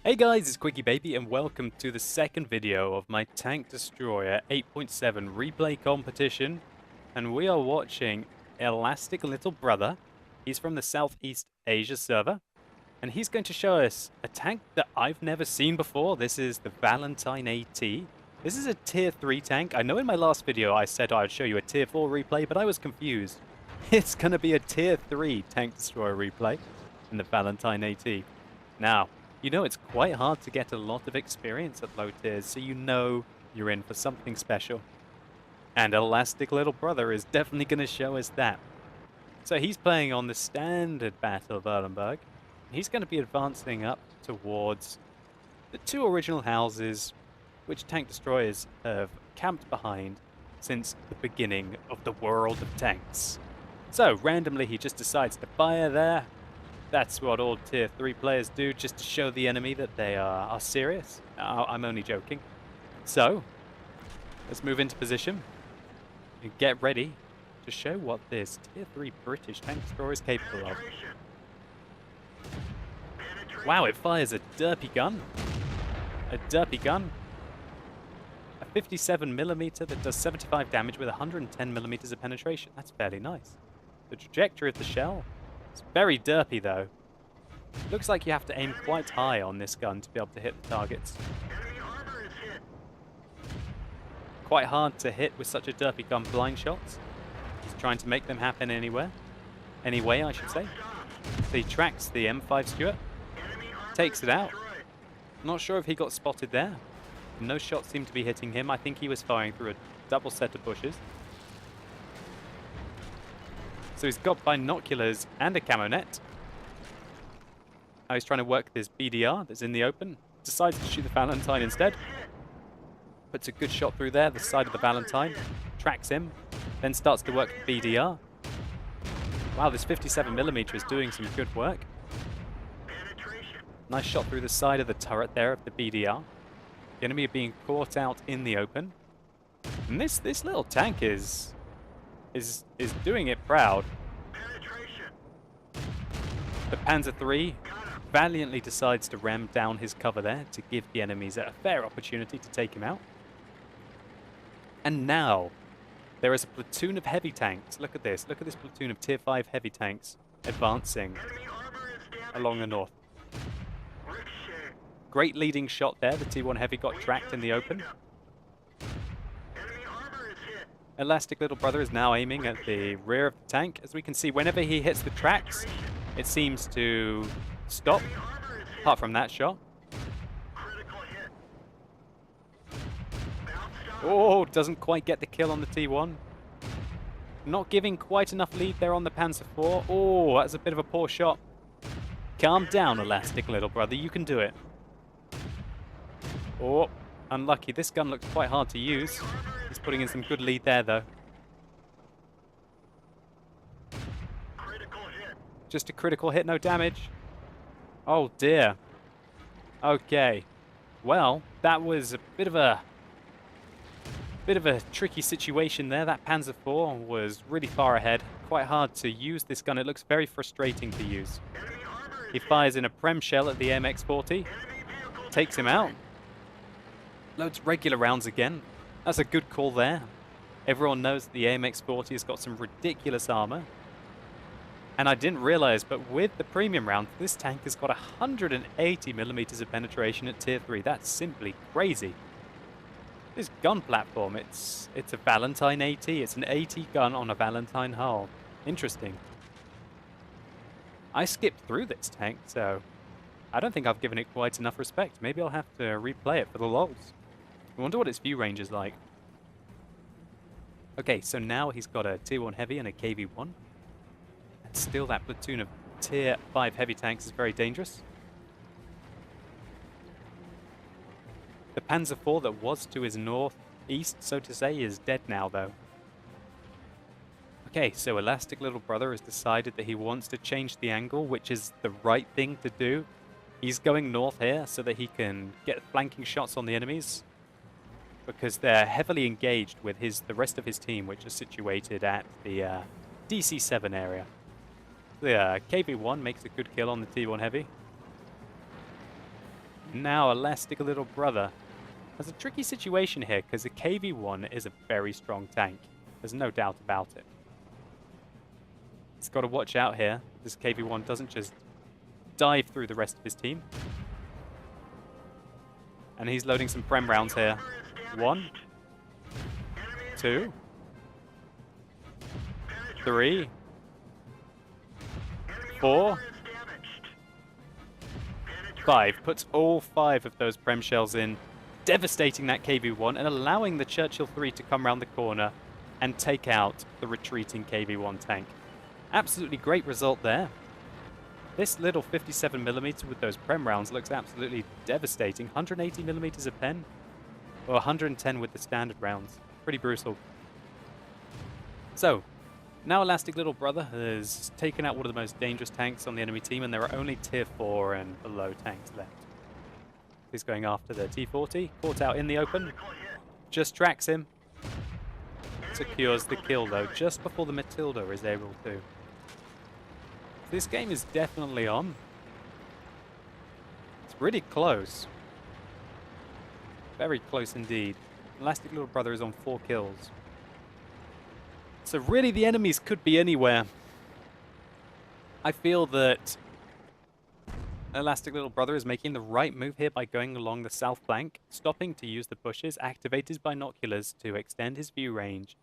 Hey guys, it's Quickie Baby and welcome to the second video of my Tank Destroyer 8.7 replay competition. And we are watching Elastic Little Brother. He's from the Southeast Asia server. And he's going to show us a tank that I've never seen before. This is the Valentine AT. This is a tier 3 tank. I know in my last video I said I'd show you a tier 4 replay, but I was confused. It's going to be a tier 3 Tank Destroyer replay in the Valentine AT. Now, you know it's quite hard to get a lot of experience at low tiers, so you know you're in for something special. And Elastic Little Brother is definitely going to show us that. So he's playing on the standard Battle of Erlenberg. He's going to be advancing up towards the two original houses which tank destroyers have camped behind since the beginning of the world of tanks. So randomly he just decides to fire there. That's what all tier 3 players do, just to show the enemy that they are serious. I'm only joking. So, let's move into position and get ready to show what this tier 3 British tank destroyer is capable of. Wow, it fires a derpy gun. A derpy gun. A 57mm that does 75 damage with 110mm of penetration. That's fairly nice. The trajectory of the shell. It's very derpy though. Looks like you have to aim quite high on this gun to be able to hit the targets. Quite hard to hit with such a derpy gun blind shots. He's trying to make them happen anywhere. Anyway, I should say. So he tracks the M5 Stuart. Takes it out. Not sure if he got spotted there. No shots seem to be hitting him. I think he was firing through a double set of bushes. So he's got binoculars and a camo net. Now he's trying to work this BDR that's in the open. Decides to shoot the Valentine instead. Puts a good shot through there, the side of the Valentine. Tracks him. Then starts to work the BDR. Wow, this 57mm is doing some good work. Nice shot through the side of the turret there of the BDR. The enemy are being caught out in the open. And this little tank is doing it proud. The Panzer III valiantly decides to ram down his cover there to give the enemies a fair opportunity to take him out. And now, there is a platoon of heavy tanks. Look at this. Look at this platoon of tier 5 heavy tanks advancing along the north. Great leading shot there. The T1 Heavy got tracked in the open. Elastic Little Brother is now aiming at the rear of the tank. As we can see, whenever he hits the tracks, it seems to stop, apart from that shot. Oh, doesn't quite get the kill on the T1. Not giving quite enough lead there on the Panzer IV. Oh, that's a bit of a poor shot. Calm down, Elastic Little Brother, you can do it. Oh, unlucky. This gun looks quite hard to use. He's putting in some good lead there, though. Just a critical hit, no damage. Oh, dear. Okay. Well, that was a bit of a tricky situation there. That Panzer IV was really far ahead. Quite hard to use this gun. It looks very frustrating to use. He fires in a Prem shell at the MX-40. Takes him out. Loads regular rounds again. That's a good call there. Everyone knows that the AMX-40 has got some ridiculous armor. And I didn't realize, but with the premium round, this tank has got 180mm of penetration at tier 3. That's simply crazy. This gun platform, it's a Valentine AT. It's an AT gun on a Valentine hull. Interesting. I skipped through this tank, so I don't think I've given it quite enough respect. Maybe I'll have to replay it for the lols. I wonder what its view range is like. Okay, so now he's got a tier 1 heavy and a KV-1. And still that platoon of tier 5 heavy tanks is very dangerous. The Panzer IV that was to his northeast, so to say, is dead now, though. Okay, so Elastic Little Brother has decided that he wants to change the angle, which is the right thing to do. He's going north here so that he can get flanking shots on the enemies, because they're heavily engaged with the rest of his team, which is situated at the DC-7 area. The KV-1 makes a good kill on the T1 Heavy. Now Elastic Little Brother has a tricky situation here because the KV-1 is a very strong tank. There's no doubt about it. He's got to watch out here. This KV-1 doesn't just dive through the rest of his team. And he's loading some Prem rounds here. 1, 2, 3, 4, 5. Puts all 5 of those Prem shells in, devastating that KV-1 and allowing the Churchill 3 to come around the corner and take out the retreating KV-1 tank. Absolutely great result there. This little 57mm with those Prem rounds looks absolutely devastating. 180mm a pen, or 110 with the standard rounds. Pretty brutal. So, now Elastic Little Brother has taken out one of the most dangerous tanks on the enemy team, and there are only tier 4 and below tanks left. He's going after the T-40, caught out in the open, just tracks him, secures the kill though, just before the Matilda is able to. This game is definitely on. It's really close. Very close indeed. Elastic Little Brother is on 4 kills. So really the enemies could be anywhere. I feel that Elastic Little Brother is making the right move here by going along the south flank, stopping to use the bushes, activate his binoculars to extend his view range,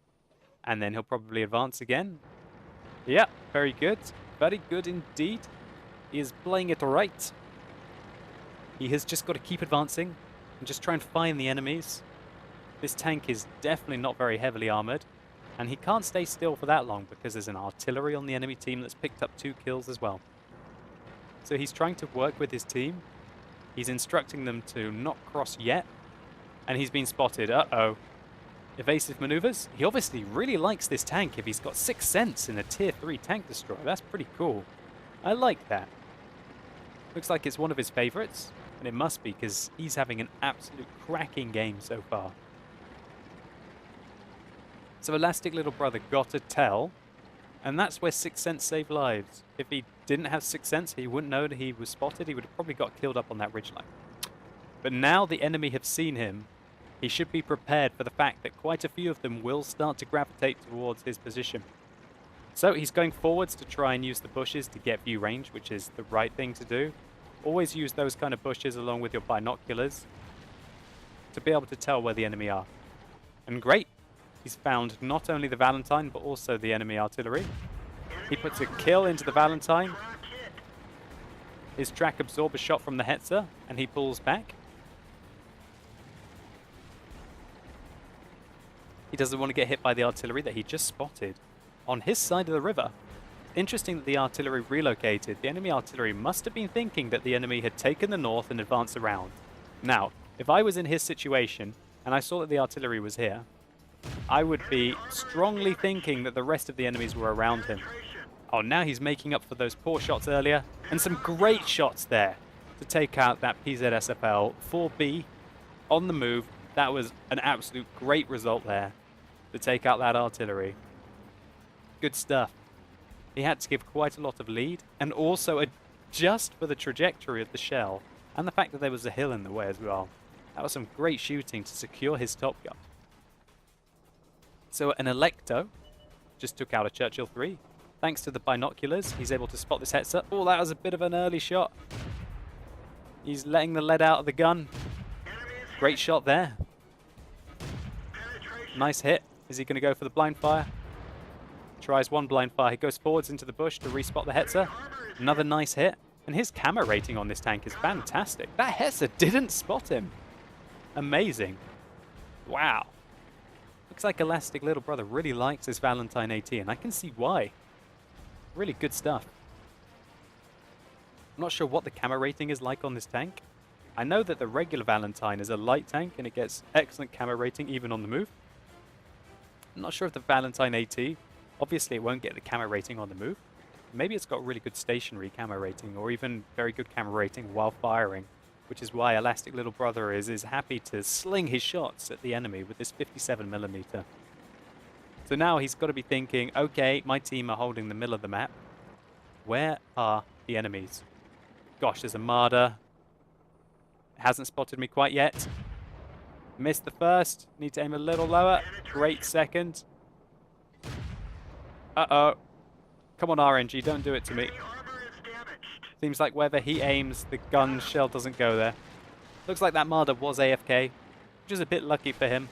and then he'll probably advance again. Yeah, very good. Very good indeed. He is playing it right. He has just got to keep advancing and just try and find the enemies. This tank is definitely not very heavily armored, and he can't stay still for that long because there's an artillery on the enemy team that's picked up 2 kills as well. So he's trying to work with his team. He's instructing them to not cross yet, and he's been spotted. Uh-oh. Evasive maneuvers. He obviously really likes this tank if he's got 6th sense in a tier 3 tank destroyer. That's pretty cool. I like that. Looks like it's one of his favorites, and it must be because he's having an absolute cracking game so far. So Elastic Little Brother got a tell, and that's where 6th sense saved lives. If he didn't have 6th sense, he wouldn't know that he was spotted. He would have probably got killed up on that ridgeline. But now the enemy have seen him, he should be prepared for the fact that quite a few of them will start to gravitate towards his position. So he's going forwards to try and use the bushes to get view range, which is the right thing to do. Always use those kind of bushes along with your binoculars to be able to tell where the enemy are. And great, he's found not only the Valentine, but also the enemy artillery. He puts a kill into the Valentine. His track absorbs a shot from the Hetzer, and he pulls back. He doesn't want to get hit by the artillery that he just spotted on his side of the river. Interesting that the artillery relocated. The enemy artillery must have been thinking that the enemy had taken the north and advanced around. Now, if I was in his situation and I saw that the artillery was here, I would be strongly thinking that the rest of the enemies were around him. Oh, now he's making up for those poor shots earlier, and some great shots there to take out that PZSFL 4B on the move. That was an absolute great result there to take out that artillery. Good stuff. He had to give quite a lot of lead and also adjust for the trajectory of the shell and the fact that there was a hill in the way as well. That was some great shooting to secure his top gun. So an Electo just took out a Churchill 3. Thanks to the binoculars, he's able to spot this Hetzer. Oh, that was a bit of an early shot. He's letting the lead out of the gun. Great shot there. Nice hit. Is he going to go for the blind fire? Tries one blind fire. He goes forwards into the bush to respot the Hetzer. Another nice hit. And his camo rating on this tank is fantastic. That Hetzer didn't spot him. Amazing. Wow. Looks like Elastic Little Brother really likes his Valentine AT, and I can see why. Really good stuff. I'm not sure what the camo rating is like on this tank. I know that the regular Valentine is a light tank, and it gets excellent camo rating even on the move. I'm not sure if the Valentine AT, obviously it won't get the camo rating on the move. Maybe it's got really good stationary camo rating, or even very good camo rating while firing, which is why Elastic Little Brother is happy to sling his shots at the enemy with this 57mm. So now he's got to be thinking, okay, my team are holding the middle of the map. Where are the enemies? Gosh, there's a Marder. Hasn't spotted me quite yet. Missed the first. Need to aim a little lower. Great second. Uh-oh. Come on, RNG, don't do it to me. Seems like wherever he aims, the gun shell doesn't go there. Looks like that Marder was AFK, which is a bit lucky for him.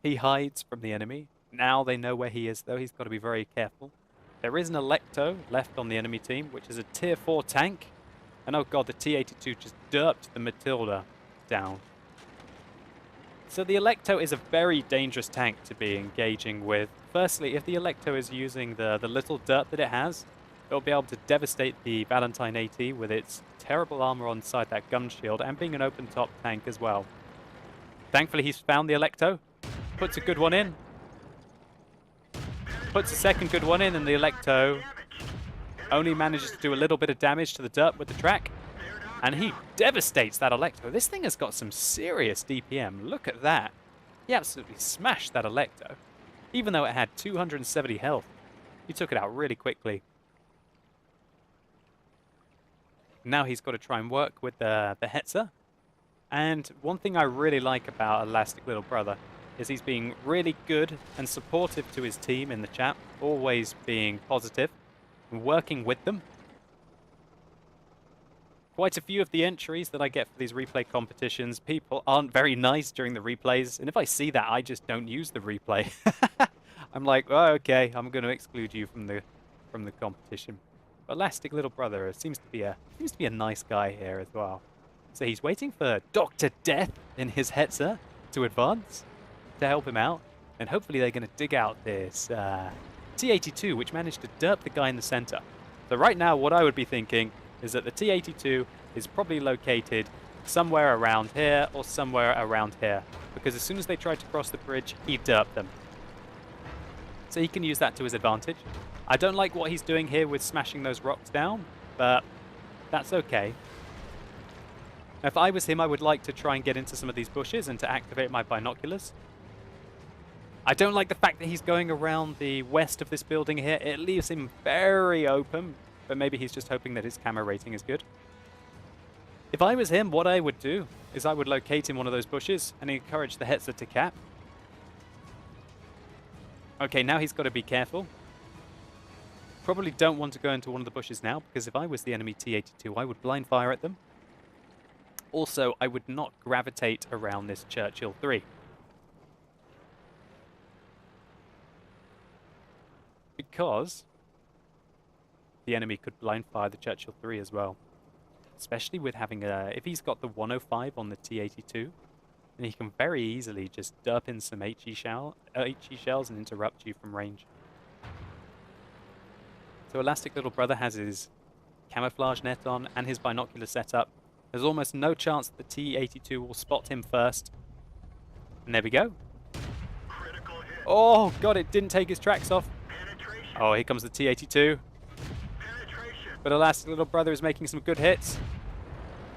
He hides from the enemy. Now they know where he is, though. He's got to be very careful. There is an Electo left on the enemy team, which is a tier 4 tank. And oh god, the T-82 just derped the Matilda down. So the Electo is a very dangerous tank to be engaging with. Firstly, if the Electo is using the little derp that it has, it'll be able to devastate the Valentine AT with its terrible armor on inside that gun shield and being an open top tank as well. Thankfully, he's found the Electo. Puts a good one in. Puts a second good one in, and the Electo only manages to do a little bit of damage to the derp with the track. And he devastates that Electo. This thing has got some serious DPM. Look at that. He absolutely smashed that Electo. Even though it had 270 health, he took it out really quickly. Now he's got to try and work with the Hetzer. And one thing I really like about Elastic Little Brother is he's being really good and supportive to his team in the chat, always being positive and working with them. Quite a few of the entries that I get for these replay competitions, people aren't very nice during the replays, and if I see that, I just don't use the replay. I'm like, oh, okay, I'm going to exclude you from the competition. But Elastic Little Brother seems to be a nice guy here as well. So he's waiting for Dr. Death in his Hetzer to advance to help him out, and hopefully they're going to dig out this T-82, which managed to derp the guy in the center. So right now, what I would be thinking is that the T-82 is probably located somewhere around here or somewhere around here, because as soon as they tried to cross the bridge, he derped them. So he can use that to his advantage. I don't like what he's doing here with smashing those rocks down, but that's okay. If I was him, I would like to try and get into some of these bushes and to activate my binoculars. I don't like the fact that he's going around the west of this building here. It leaves him very open, but maybe he's just hoping that his camera rating is good. If I was him, what I would do is I would locate in one of those bushes and encourage the Hetzer to cap. Okay, now he's got to be careful. Probably don't want to go into one of the bushes now, because if I was the enemy T-82, I would blind fire at them. Also, I would not gravitate around this Churchill 3. Because the enemy could blind fire the Churchill 3 as well. Especially with having if he's got the 105 on the T-82, then he can very easily just derp in some HE shells and interrupt you from range. So Elastic Little Brother has his camouflage net on and his binocular setup. There's almost no chance that the T-82 will spot him first. And there we go. Oh god, it didn't take his tracks off. Oh, here comes the T-82. But Elastic Little Brother is making some good hits.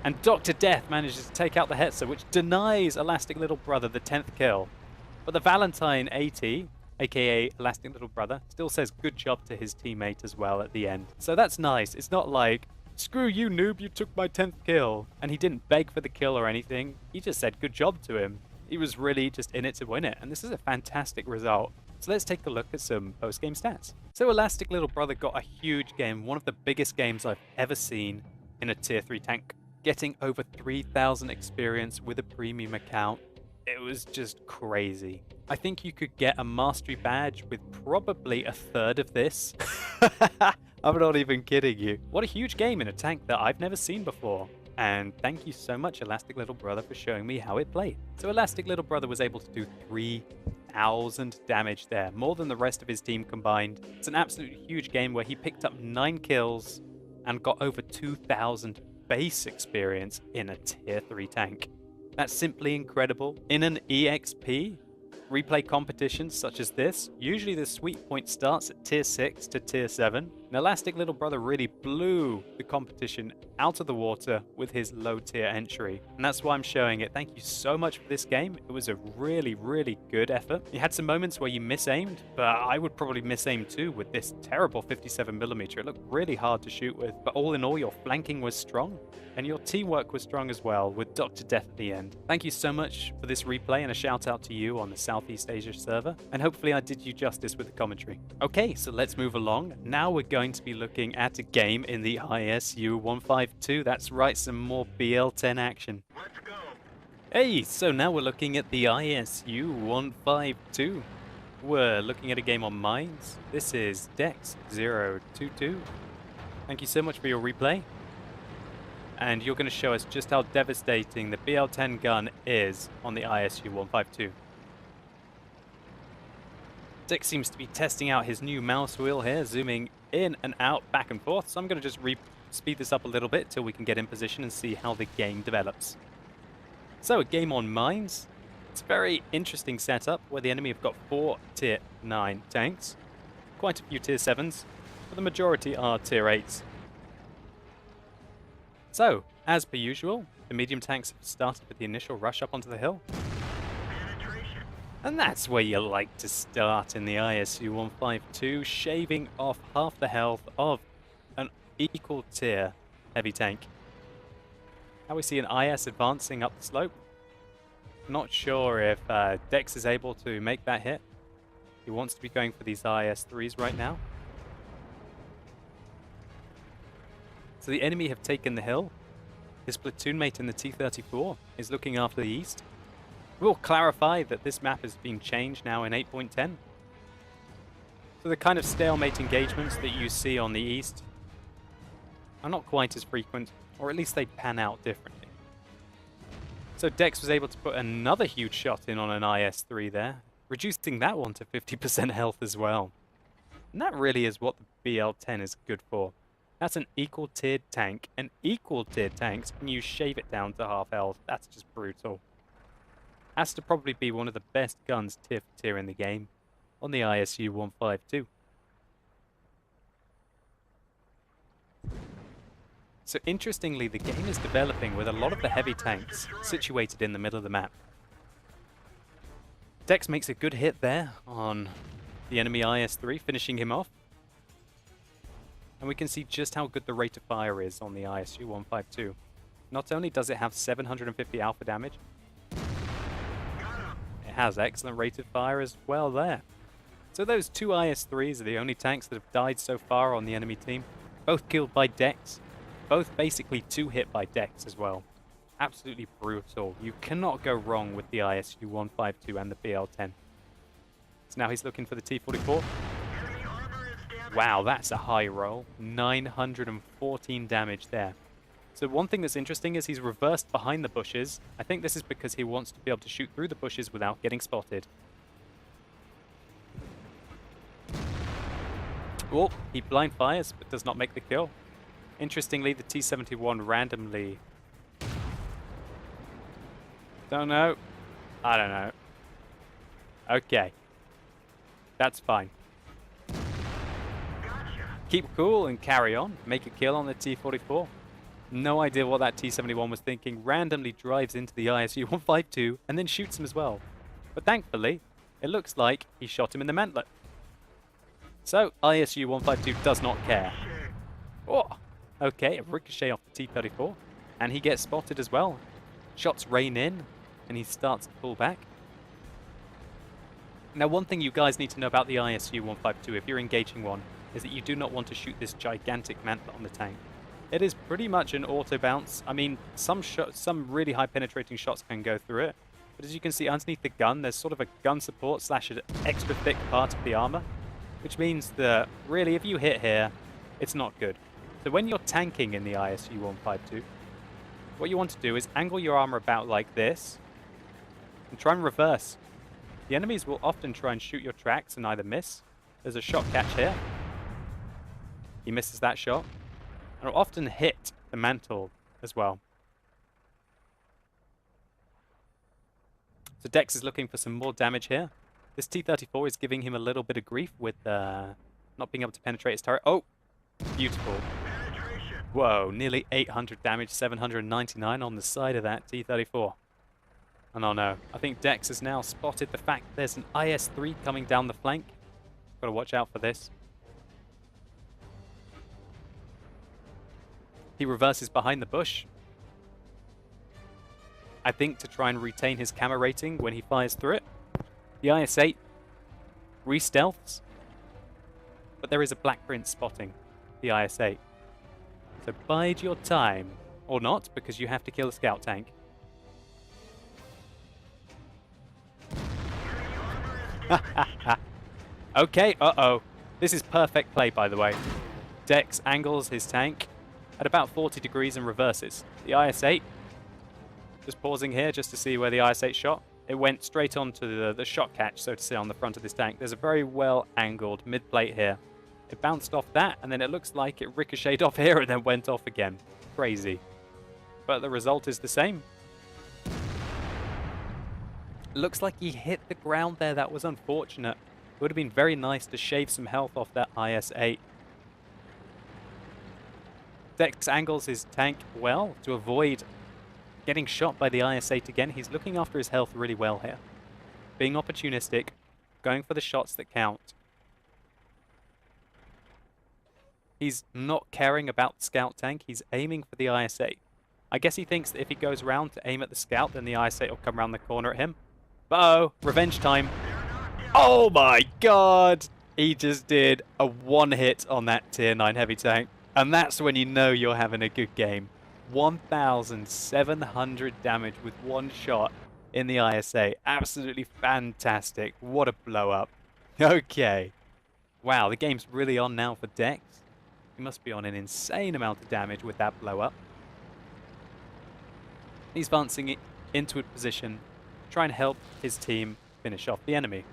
And Dr. Death manages to take out the Hetzer, which denies Elastic Little Brother the 10th kill. But the Valentine AT, aka Elastic Little Brother, still says good job to his teammate as well at the end. So that's nice. It's not like, screw you noob, you took my 10th kill. And he didn't beg for the kill or anything. He just said good job to him. He was really just in it to win it. And this is a fantastic result. So let's take a look at some post-game stats. So Elastic Little Brother got a huge game, one of the biggest games I've ever seen in a tier 3 tank. Getting over 3,000 experience with a premium account. It was just crazy. I think you could get a mastery badge with probably a third of this. I'm not even kidding you. What a huge game in a tank that I've never seen before. And thank you so much, Elastic Little Brother, for showing me how it played. So Elastic Little Brother was able to do 3,000 damage there, more than the rest of his team combined. It's an absolutely huge game where he picked up 9 kills and got over 2,000 base experience in a tier 3 tank. That's simply incredible. In an EXP, replay competitions such as this, usually the sweet point starts at tier 6 to tier 7. An elastic little brother really blew the competition out of the water with his low tier entry. And that's why I'm showing it. Thank you so much for this game. It was a really, really good effort. You had some moments where you misaimed, but I would probably misaim too with this terrible 57mm. It looked really hard to shoot with, but all in all, your flanking was strong and your teamwork was strong as well, with Dr. Death at the end. Thank you so much for this replay, and a shout out to you on the Southeast Asia server, and hopefully I did you justice with the commentary. Okay, so let's move along. Now we're going to be looking at a game in the ISU 152. That's right, some more BL10 action. Let's go. Hey, so now we're looking at the ISU 152. We're looking at a game on mines. This is Dex022. Thank you so much for your replay. And you're going to show us just how devastating the BL10 gun is on the ISU 152. Dex seems to be testing out his new mouse wheel here, zooming in and out, back and forth. So I'm going to just speed this up a little bit till we can get in position and see how the game develops. So a game on mines. It's a very interesting setup where the enemy have got 4 tier 9 tanks, quite a few tier 7s, but the majority are tier 8s. So, as per usual, the medium tanks have started with the initial rush up onto the hill. And that's where you like to start in the ISU 152, shaving off half the health of an equal tier heavy tank. Now we see an IS advancing up the slope. Not sure if Dex is able to make that hit. He wants to be going for these IS-3s right now. So the enemy have taken the hill. His platoon mate in the T-34 is looking after the east. We'll clarify that this map has been changed now in 8.10. So the kind of stalemate engagements that you see on the east are not quite as frequent, or at least they pan out differently. So Dex was able to put another huge shot in on an IS-3 there, reducing that one to 50% health as well. And that really is what the BL10 is good for. That's an equal tiered tank, and equal tiered tanks, when you shave it down to half health, that's just brutal. Has to probably be one of the best guns tier for tier in the game on the ISU 152. So interestingly, the game is developing with a lot of the heavy tanks situated in the middle of the map. Dex makes a good hit there on the enemy IS-3, finishing him off. And we can see just how good the rate of fire is on the ISU 152. Not only does it have 750 alpha damage, it has excellent rate of fire as well there. So those 2 IS-3s are the only tanks that have died so far on the enemy team. Both killed by Dex. Both basically 2 hit by Dex as well. Absolutely brutal. You cannot go wrong with the ISU 152 and the BL10. So now he's looking for the T-44. Wow, that's a high roll. 914 damage there. So one thing that's interesting is he's reversed behind the bushes. I think this is because he wants to be able to shoot through the bushes without getting spotted. Oh, he blind fires, but does not make the kill. Interestingly, the T-71 randomly... Don't know. I don't know. Okay. That's fine. Keep cool and carry on. Make a kill on the T-44. No idea what that T-71 was thinking. Randomly drives into the ISU 152 and then shoots him as well. But thankfully, it looks like he shot him in the mantlet. So, ISU 152 does not care. Oh, okay, a ricochet off the T-34. And he gets spotted as well. Shots rain in, and he starts to pull back. Now, one thing you guys need to know about the ISU 152, if you're engaging one, is that you do not want to shoot this gigantic mantlet on the tank. It is pretty much an auto bounce. I mean, some really high penetrating shots can go through it, but as you can see underneath the gun, there's sort of a gun support slash an extra thick part of the armor, which means that really if you hit here, it's not good. So when you're tanking in the ISU 152, what you want to do is angle your armor about like this and try and reverse. The enemies will often try and shoot your tracks and either miss. There's a shot catch here. He misses that shot. And will often hit the mantle as well. So Dex is looking for some more damage here. This T-34 is giving him a little bit of grief with not being able to penetrate his turret. Oh, beautiful. Whoa, nearly 800 damage, 799 on the side of that T-34. And oh no, I think Dex has now spotted the fact there's an IS-3 coming down the flank. Gotta watch out for this. He reverses behind the bush. I think to try and retain his camo rating when he fires through it. The IS-8 re-stealths, but there is a black print spotting the IS-8. So bide your time, or not, because you have to kill a scout tank. Okay, uh-oh. This is perfect play, by the way. Dex angles his tank at about 40 degrees and reverses. The IS-8, just pausing here just to see where the IS-8 shot. It went straight onto the shot catch, so to say, on the front of this tank. There's a very well-angled mid-plate here. It bounced off that, and then it looks like it ricocheted off here and then went off again. Crazy. But the result is the same. Looks like he hit the ground there. That was unfortunate. It would have been very nice to shave some health off that IS-8. Dex angles his tank well to avoid getting shot by the IS-8 again. He's looking after his health really well here. Being opportunistic, going for the shots that count. He's not caring about the scout tank. He's aiming for the IS-8. I guess he thinks that if he goes around to aim at the scout, then the IS-8 will come around the corner at him. Uh-oh, revenge time. Oh my god! He just did a one hit on that tier 9 heavy tank. And that's when you know you're having a good game. 1,700 damage with one shot in the IS-8. Absolutely fantastic. What a blow up. Okay. Wow, the game's really on now for Dex. He must be on an insane amount of damage with that blow up. He's advancing it into a position to try and help his team finish off the enemy.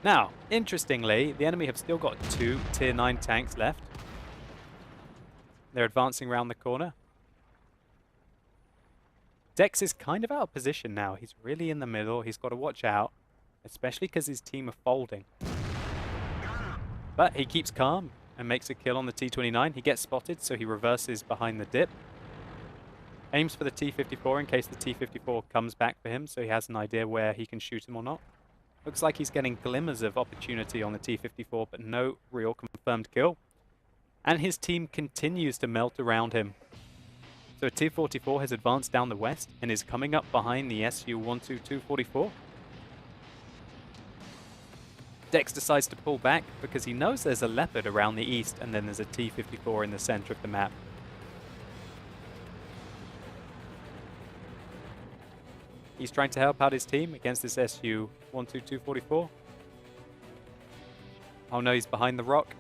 Now, interestingly, the enemy have still got 2 tier 9 tanks left. They're advancing around the corner. Dex is kind of out of position now. He's really in the middle. He's got to watch out, especially because his team are folding. But he keeps calm and makes a kill on the T-29. He gets spotted, so he reverses behind the dip. Aims for the T-54 in case the T-54 comes back for him, so he has an idea where he can shoot him or not. Looks like he's getting glimmers of opportunity on the T-54, but no real confirmed kill. And his team continues to melt around him. So T-44 has advanced down the west and is coming up behind the Su-122-44. Dex decides to pull back because he knows there's a Leopard around the east and then there's a T-54 in the center of the map. He's trying to help out his team against this Su-122-44. Oh no, he's behind the rock.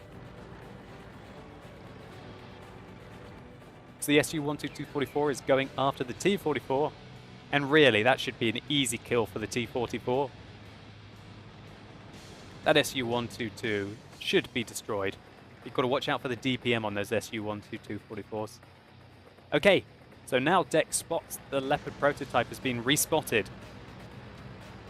So the Su-122-44 is going after the T-44, and really that should be an easy kill for the T-44. That Su-122 should be destroyed. You've got to watch out for the DPM on those Su-122-44s. Okay, so now Dex spots the Leopard prototype has been respotted.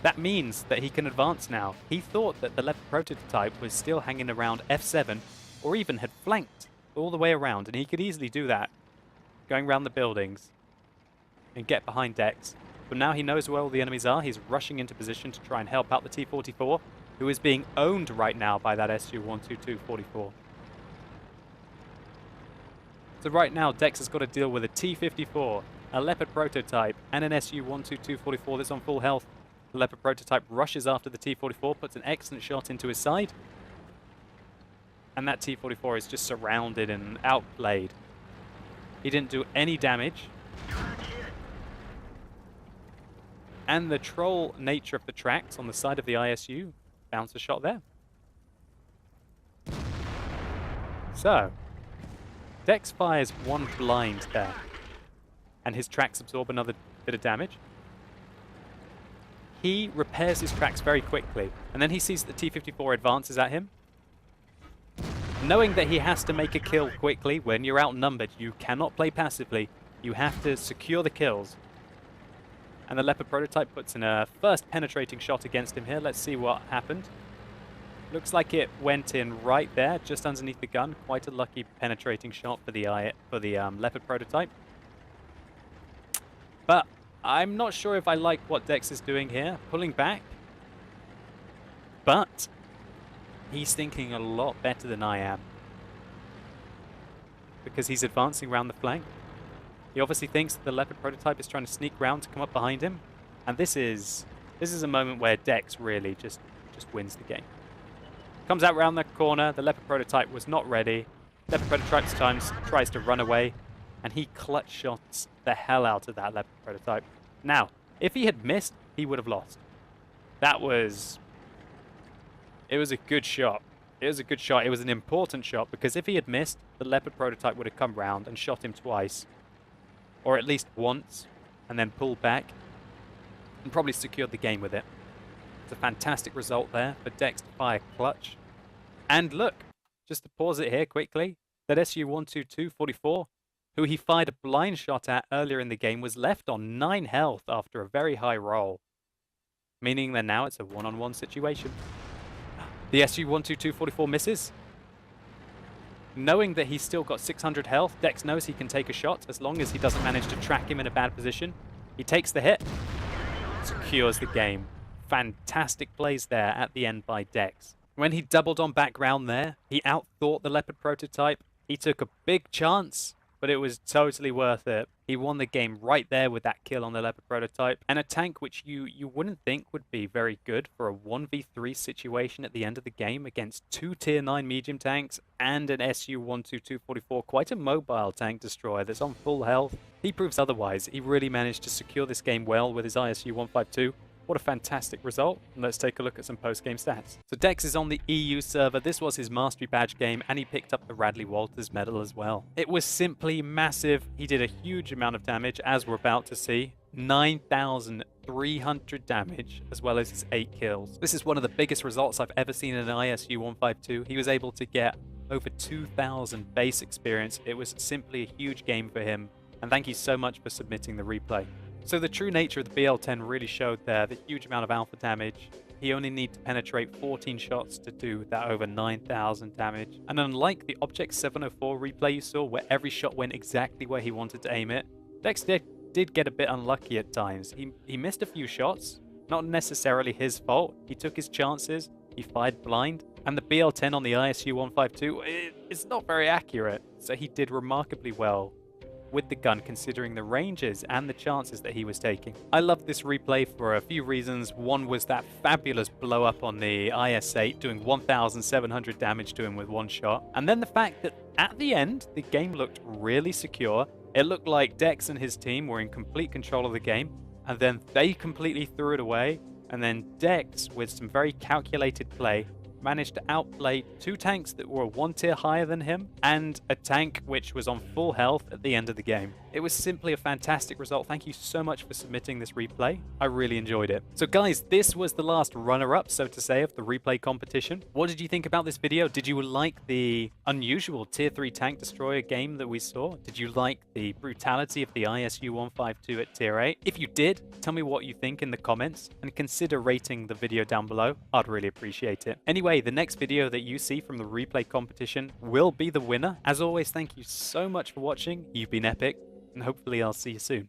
That means that he can advance now. He thought that the Leopard prototype was still hanging around F7, or even had flanked all the way around, and he could easily do that, going around the buildings and get behind Dex. But now he knows where all the enemies are. He's rushing into position to try and help out the T-44, who is being owned right now by that Su-122-44. So right now, Dex has got to deal with a T-54, a Leopard prototype, and an Su-122-44 that's on full health. The Leopard prototype rushes after the T-44, puts an excellent shot into his side. And that T-44 is just surrounded and outplayed. He didn't do any damage. And the troll nature of the tracks on the side of the ISU bounced a shot there. So, Dex fires one blind there. And his tracks absorb another bit of damage. He repairs his tracks very quickly. And then he sees that the T-54 advances at him. Knowing that he has to make a kill quickly when you're outnumbered, you cannot play passively. You have to secure the kills. And the Leopard prototype puts in a first penetrating shot against him here. Let's see what happened. Looks like it went in right there, just underneath the gun. Quite a lucky penetrating shot for the Leopard prototype. But I'm not sure if I like what Dex is doing here, pulling back. But he's thinking a lot better than I am, because he's advancing around the flank. He obviously thinks that the Leopard prototype is trying to sneak round to come up behind him, and this is a moment where Dex really just wins the game. Comes out round the corner. The Leopard prototype was not ready. Leopard prototype tries to run away, and he clutch shots the hell out of that Leopard prototype. Now, if he had missed, he would have lost. It was a good shot. It was a good shot. It was an important shot, because if he had missed, the Leopard prototype would have come round and shot him twice, or at least once, and then pulled back and probably secured the game with it. It's a fantastic result there for Dex to fire clutch. And look, just to pause it here quickly, that SU-122-44, who he fired a blind shot at earlier in the game, was left on 9 health after a very high roll, meaning that now it's a one-on-one situation. The SU-122-44 misses. Knowing that he's still got 600 health, Dex knows he can take a shot as long as he doesn't manage to track him in a bad position. He takes the hit, secures the game. Fantastic plays there at the end by Dex. When he doubled on background there, he outthought the Leopard prototype. He took a big chance, but it was totally worth it. He won the game right there with that kill on the Leopard prototype. And a tank which you wouldn't think would be very good for a 1v3 situation at the end of the game against 2 tier 9 medium tanks and an SU-122-44, quite a mobile tank destroyer that's on full health. He proves otherwise. He really managed to secure this game well with his ISU-152. What a fantastic result. And let's take a look at some post-game stats. So Dex is on the EU server. This was his Mastery Badge game, and he picked up the Radley Walters medal as well. It was simply massive. He did a huge amount of damage, as we're about to see. 9,300 damage, as well as his 8 kills. This is one of the biggest results I've ever seen in an ISU-152. He was able to get over 2,000 base experience. It was simply a huge game for him. And thank you so much for submitting the replay. So the true nature of the BL-10 really showed there, the huge amount of alpha damage. He only needs to penetrate 14 shots to do that over 9,000 damage. And unlike the Object 704 replay you saw, where every shot went exactly where he wanted to aim it, Dex did get a bit unlucky at times. He missed a few shots, not necessarily his fault. He took his chances, he fired blind, and the BL-10 on the ISU-152 is not very accurate, so he did remarkably well with the gun, considering the ranges and the chances that he was taking. I love this replay for a few reasons. One was that fabulous blow up on the IS-8, doing 1,700 damage to him with one shot. And then the fact that at the end, the game looked really secure. It looked like Dex and his team were in complete control of the game, and then they completely threw it away. And then Dex, with some very calculated play, managed to outplay 2 tanks that were 1 tier higher than him and a tank which was on full health at the end of the game. It was simply a fantastic result. Thank you so much for submitting this replay. I really enjoyed it. So guys, this was the last runner-up, so to say, of the replay competition. What did you think about this video? Did you like the unusual tier 3 tank destroyer game that we saw? Did you like the brutality of the ISU-152 at tier 8? If you did, tell me what you think in the comments and consider rating the video down below. I'd really appreciate it. Anyway, the next video that you see from the replay competition will be the winner. As always, thank you so much for watching. You've been epic, and hopefully I'll see you soon.